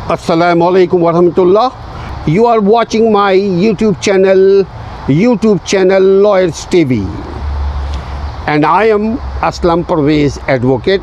Assalamualaikum warahmatullah. You are watching my YouTube channel Lawyers TV and I am Aslam Parvez Advocate.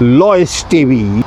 Lawyers TV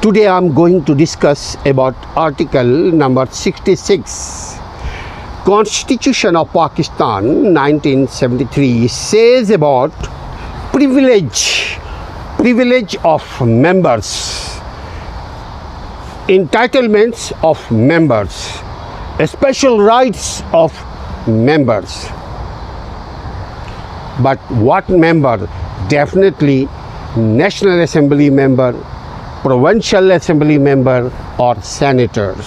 Today I am going to discuss about article number 66. Constitution of Pakistan 1973 says about privilege of members, entitlements of members, special rights of members. But what member? Definitely National Assembly member, Provincial Assembly member or senators.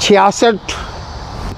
66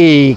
1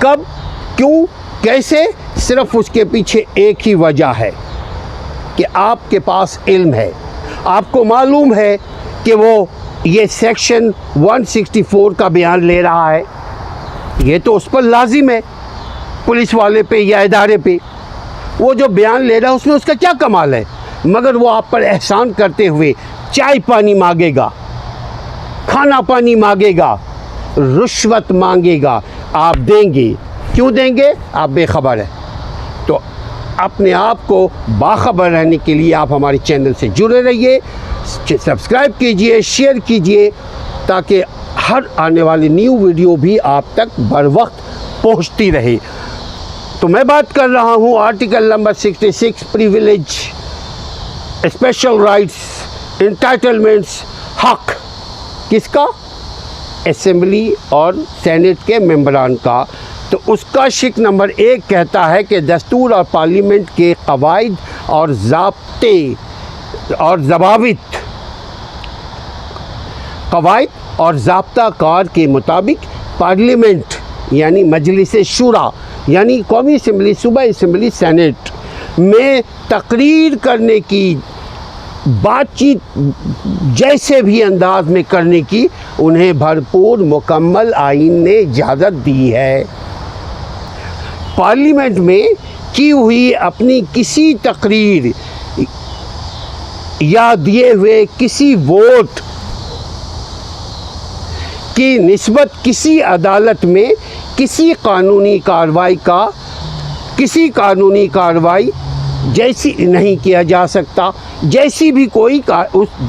کب، کیوں، کیسے؟ صرف اس کے پیچھے ایک ہی وجہ ہے کہ آپ کے پاس علم ہے، آپ کو معلوم ہے کہ وہ یہ سیکشن 164 کا بیان لے رہا ہے، یہ تو اس پر لازم ہے، پولیس والے پہ یا ادارے پہ وہ جو بیان لے رہا ہے اس میں اس کا کیا کمال ہے؟ مگر وہ آپ پر احسان کرتے ہوئے چائے پانی مانگے گا، کھانا پانی مانگے گا، رشوت مانگے گا، آپ دیں گے؟ کیوں دیں گے؟ آپ بے خبر ہیں۔ تو اپنے آپ کو باخبر رہنے کے لیے آپ ہمارے چینل سے جڑے رہیے، سبسکرائب کیجئے، شیئر کیجئے، تاکہ ہر آنے والی نیو ویڈیو بھی آپ تک بر وقت پہنچتی رہے۔ تو میں بات کر رہا ہوں article number 66 privilege, special rights, entitlements, حق کس کا؟ اسمبلی اور سینٹ کے ممبران کا۔ تو اس کا شق نمبر 1 کہتا ہے کہ دستور اور پارلیمنٹ کے قواعد اور ضابطے اور ضوابط، قواعد اور ضابطہ کار کے مطابق پارلیمنٹ یعنی مجلس شورا یعنی قومی اسمبلی، صوبائی اسمبلی، سینٹ میں تقریر کرنے کی، بات چیت جیسے بھی انداز میں کرنے کی انہیں بھرپور مکمل آئین نے اجازت دی ہے۔ پارلیمنٹ میں کی ہوئی اپنی کسی تقریر یا دیے ہوئے کسی ووٹ کی نسبت کسی عدالت میں کسی قانونی کارروائی جیسی نہیں کیا جا سکتا، جیسی بھی کوئی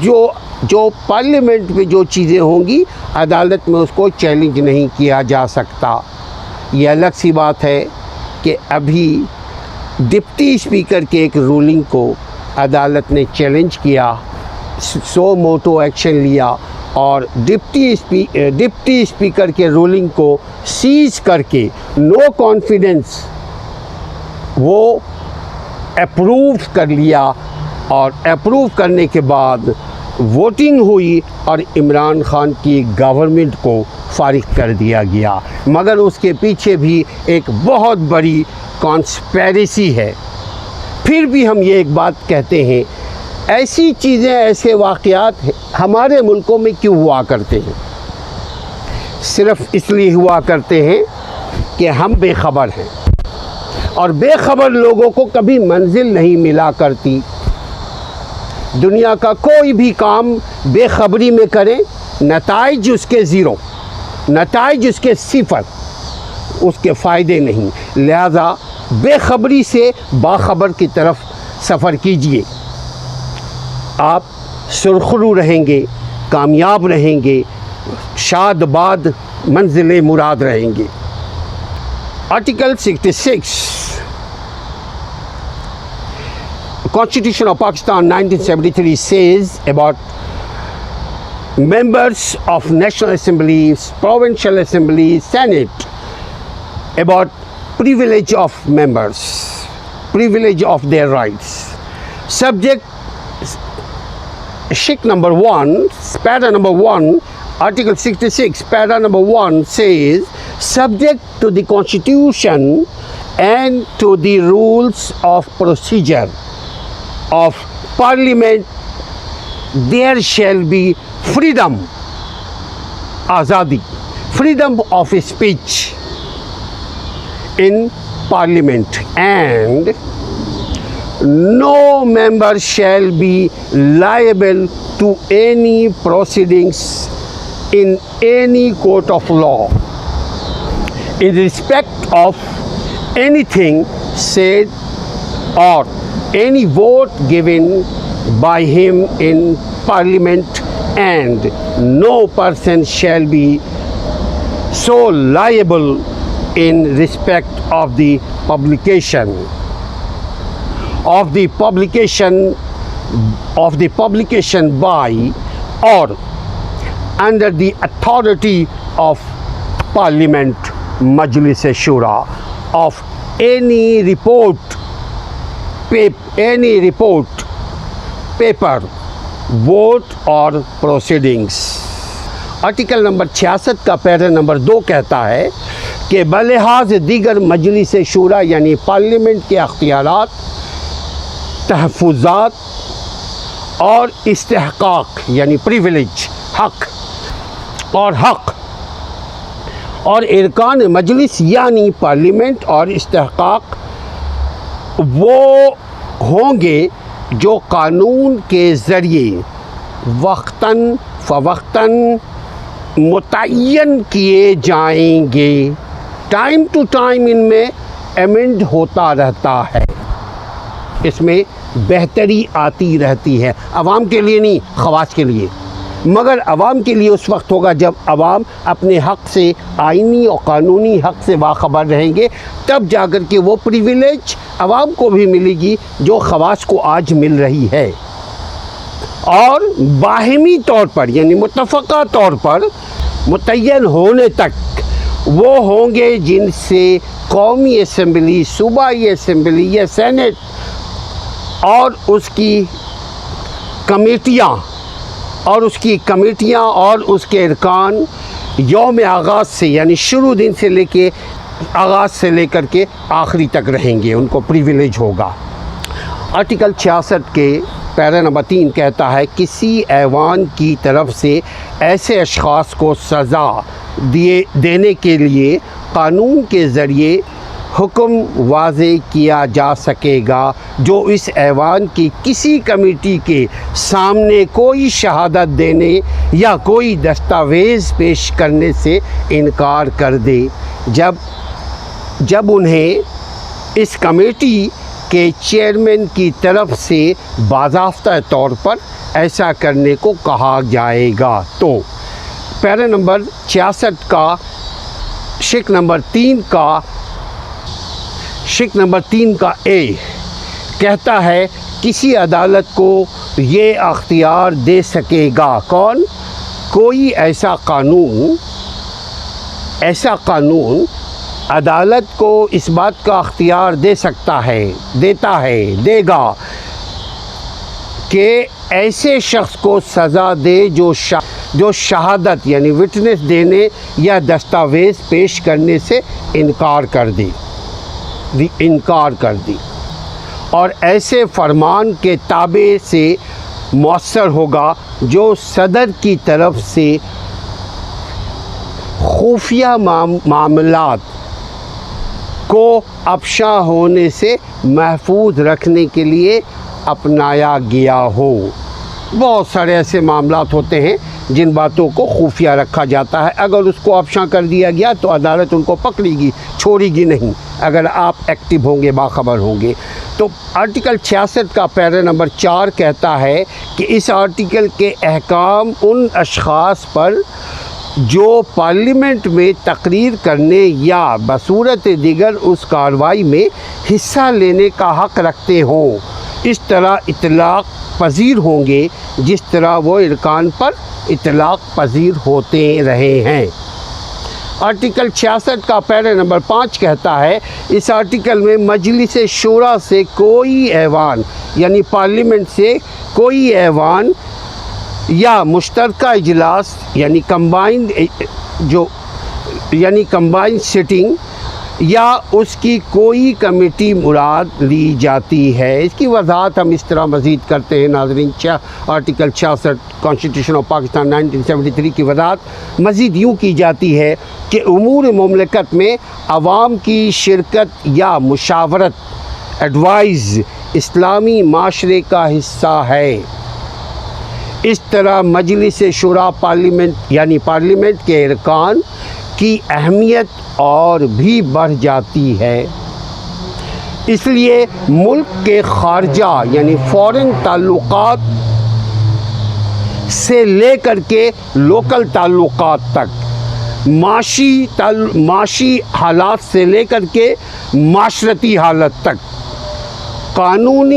جو پارلیمنٹ میں جو چیزیں ہوں گی عدالت میں اس کو چیلنج نہیں کیا جا سکتا۔ یہ الگ سی بات ہے کہ ابھی ڈپٹی اسپیکر کے ایک رولنگ کو عدالت نے چیلنج کیا، سو موٹو ایکشن لیا اور ڈپٹی اسپیکر کے رولنگ کو سیز کر کے نو کانفیڈنس وہ اپروو کر لیا، اور اپروو کرنے کے بعد ووٹنگ ہوئی اور عمران خان کی گورنمنٹ کو فارغ کر دیا گیا۔ مگر اس کے پیچھے بھی ایک بہت بڑی کانسپیریسی ہے۔ پھر بھی ہم یہ ایک بات کہتے ہیں، ایسی چیزیں، ایسے واقعات ہمارے ملکوں میں کیوں ہوا کرتے ہیں؟ صرف اس لیے ہوا کرتے ہیں کہ ہم بے خبر ہیں، اور بے خبر لوگوں کو کبھی منزل نہیں ملا کرتی۔ دنیا کا کوئی بھی کام بے خبری میں کریں، نتائج اس کے زیرو، نتائج اس کے صفر، اس کے فائدے نہیں۔ لہذا بے خبری سے باخبر کی طرف سفر کیجئے، آپ سرخرو رہیں گے، کامیاب رہیں گے، شاد باد منزل مراد رہیں گے۔ Article 66 Constitution of Pakistan 1973 says about members of National Assemblies, Provincial Assemblies, Senate, about privilege of members, privilege of their rights. Subject, Shik number 1, para number 1, Article 66, para number 1 says, subject to the Constitution and to the rules of procedure of Parliament, there shall be freedom, azadi, freedom of speech in Parliament, and no member shall be liable to any proceedings in any court of law in respect of anything said or any vote given by him in Parliament, and no person shall be so liable in respect of the publication by or under the authority of Parliament, Majlis Shura, of any report, paper, vote or proceedings. Article number 66 کا پیرا number 2 کہتا ہے کہ بلحاظ دیگر مجلس شورا یعنی parliament کے اختیارات، تحفظات اور استحقاق یعنی پریویلیج، حق اور ارکان مجلس یعنی پارلیمنٹ اور استحقاق وہ ہوں گے جو قانون کے ذریعے وقتاً فوقتاً متعین کیے جائیں گے۔ ٹائم ٹو ٹائم ان میں ایمنڈ ہوتا رہتا ہے، اس میں بہتری آتی رہتی ہے، عوام کے لیے نہیں، خواص کے لیے، مگر عوام کے لیے اس وقت ہوگا جب عوام اپنے حق سے، آئینی اور قانونی حق سے باخبر رہیں گے، تب جا کر کے وہ پریویلیج عوام کو بھی ملے گی جو خواص کو آج مل رہی ہے، اور باہمی طور پر یعنی متفقہ طور پر متعین ہونے تک وہ ہوں گے جن سے قومی اسمبلی، صوبائی اسمبلی یا سینٹ اور اس کی کمیٹیاں اور اس کے ارکان یوم آغاز سے یعنی شروع دن سے لے کے آغاز سے لے کر کے آخری تک رہیں گے، ان کو پریویلیج ہوگا۔ آرٹیکل 66 کے پیرا نمبر 3 کہتا ہے کسی ایوان کی طرف سے ایسے اشخاص کو سزا دینے کے لیے قانون کے ذریعے حکم واضح کیا جا سکے گا جو اس ایوان کی کسی کمیٹی کے سامنے کوئی شہادت دینے یا کوئی دستاویز پیش کرنے سے انکار کر دے، جب انہیں اس کمیٹی کے چیئرمین کی طرف سے باضابطہ طور پر ایسا کرنے کو کہا جائے گا۔ تو پیرا نمبر 66 کا شق نمبر 3 کا اے کہتا ہے کسی عدالت کو یہ اختیار دے سکے گا کون؟ کوئی ایسا قانون عدالت کو اس بات کا اختیار دے گا کہ ایسے شخص کو سزا دے جو شہادت یعنی وٹنس دینے یا دستاویز پیش کرنے سے انکار کر دی اور ایسے فرمان کے تابع سے مؤثر ہوگا جو صدر کی طرف سے خفیہ معاملات کو افشا ہونے سے محفوظ رکھنے کے لیے اپنایا گیا ہو۔ بہت سارے ایسے معاملات ہوتے ہیں جن باتوں کو خفیہ رکھا جاتا ہے، اگر اس کو افشاں کر دیا گیا تو عدالت ان کو پکڑے گی، چھوڑے گی نہیں اگر آپ ایکٹیو ہوں گے، باخبر ہوں گے۔ تو آرٹیکل 66 کا پیرا نمبر 4 کہتا ہے کہ اس آرٹیکل کے احکام ان اشخاص پر جو پارلیمنٹ میں تقریر کرنے یا بصورت دیگر اس کارروائی میں حصہ لینے کا حق رکھتے ہوں اس طرح اطلاق پذیر ہوں گے جس طرح وہ ارکان پر اطلاق پذیر ہوتے رہے ہیں۔ آرٹیکل 66 کا پیرا نمبر 5 کہتا ہے اس آرٹیکل میں مجلس شورا سے کوئی ایوان یعنی پارلیمنٹ سے کوئی ایوان یا مشترکہ اجلاس یعنی کمبائنڈ سٹنگ یا اس کی کوئی کمیٹی مراد لی جاتی ہے۔ اس کی وضاحت ہم اس طرح مزید کرتے ہیں ناظرین، آرٹیکل 66 کانسٹیٹیوشن آف پاکستان 1973 کی وضاحت مزید یوں کی جاتی ہے کہ امور مملکت میں عوام کی شرکت یا مشاورت ایڈوائز اسلامی معاشرے کا حصہ ہے۔ اس طرح مجلس شورا پارلیمنٹ کے ارکان کی اہمیت اور بھی بڑھ جاتی ہے۔ اس لیے ملک کے خارجہ یعنی فورن تعلقات سے لے کر کے لوکل تعلقات تک، معاشی حالات سے لے کر کے معاشرتی حالت تک، قانون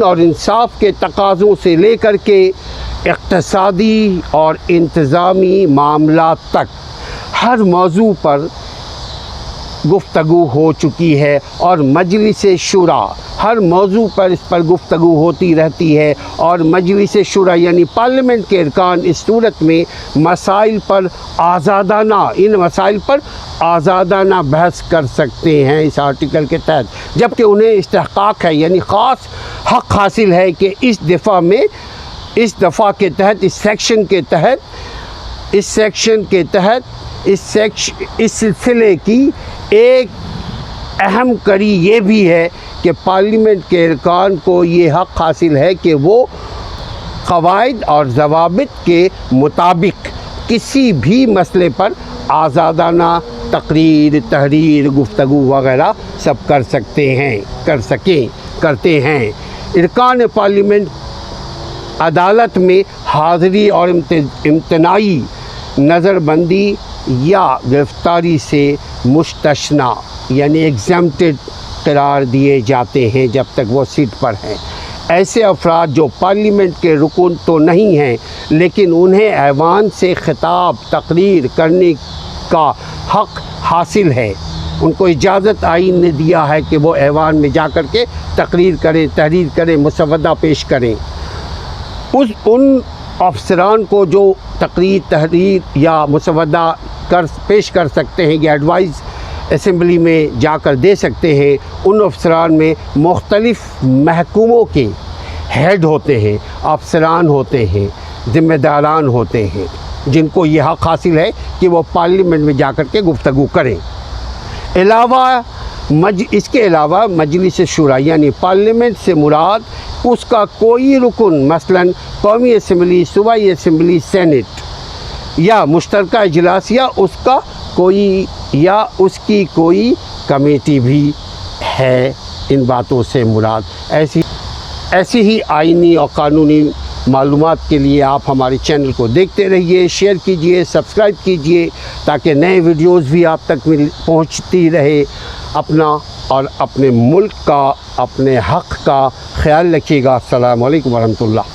اور انصاف کے تقاضوں سے لے کر کے اقتصادی اور انتظامی معاملات تک ہر موضوع پر گفتگو ہو چکی ہے اور مجلس شورا ہر موضوع پر اس پر گفتگو ہوتی رہتی ہے، اور مجلس شورا یعنی پارلیمنٹ کے ارکان اس صورت میں مسائل پر آزادانہ بحث کر سکتے ہیں اس آرٹیکل کے تحت، جبکہ انہیں استحقاق ہے یعنی خاص حق حاصل ہے کہ اس دفعہ کے تحت اس سلسلے کی ایک اہم کڑی یہ بھی ہے کہ پارلیمنٹ کے ارکان کو یہ حق حاصل ہے کہ وہ قواعد اور ضوابط کے مطابق کسی بھی مسئلے پر آزادانہ تقریر، تحریر، گفتگو وغیرہ سب کرتے ہیں۔ ارکان پارلیمنٹ عدالت میں حاضری اور امتناعی نظر بندی یا گرفتاری سے مستثنی یعنی ایگزمپٹڈ قرار دیے جاتے ہیں جب تک وہ سیٹ پر ہیں۔ ایسے افراد جو پارلیمنٹ کے رکن تو نہیں ہیں لیکن انہیں ایوان سے خطاب تقریر کرنے کا حق حاصل ہے، ان کو اجازت آئین نے دیا ہے کہ وہ ایوان میں جا کر کے تقریر کریں، تحریر کریں، مسودہ پیش کریں۔ ان افسران کو جو تقریر، تحریر یا مسودہ پیش کر سکتے ہیں یا ایڈوائز اسمبلی میں جا کر دے سکتے ہیں، ان افسران میں مختلف محکموں کے ہیڈ ہوتے ہیں، افسران ہوتے ہیں، ذمہ داران ہوتے ہیں، جن کو یہ حق حاصل ہے کہ وہ پارلیمنٹ میں جا کر کے گفتگو کریں۔ اس کے علاوہ مجلس شورا یعنی پارلیمنٹ سے مراد اس کا کوئی رکن، مثلاً قومی اسمبلی، صوبائی اسمبلی، سینٹ یا مشترکہ اجلاس یا اس کی کوئی کمیٹی بھی ہے، ان باتوں سے مراد۔ ایسی ہی آئینی اور قانونی معلومات کے لیے آپ ہمارے چینل کو دیکھتے رہیے، شیئر کیجئے، سبسکرائب کیجئے تاکہ نئے ویڈیوز بھی آپ تک پہنچتی رہے۔ اپنا اور اپنے ملک کا، اپنے حق کا خیال رکھیے گا۔ السلام علیکم ورحمۃ اللہ۔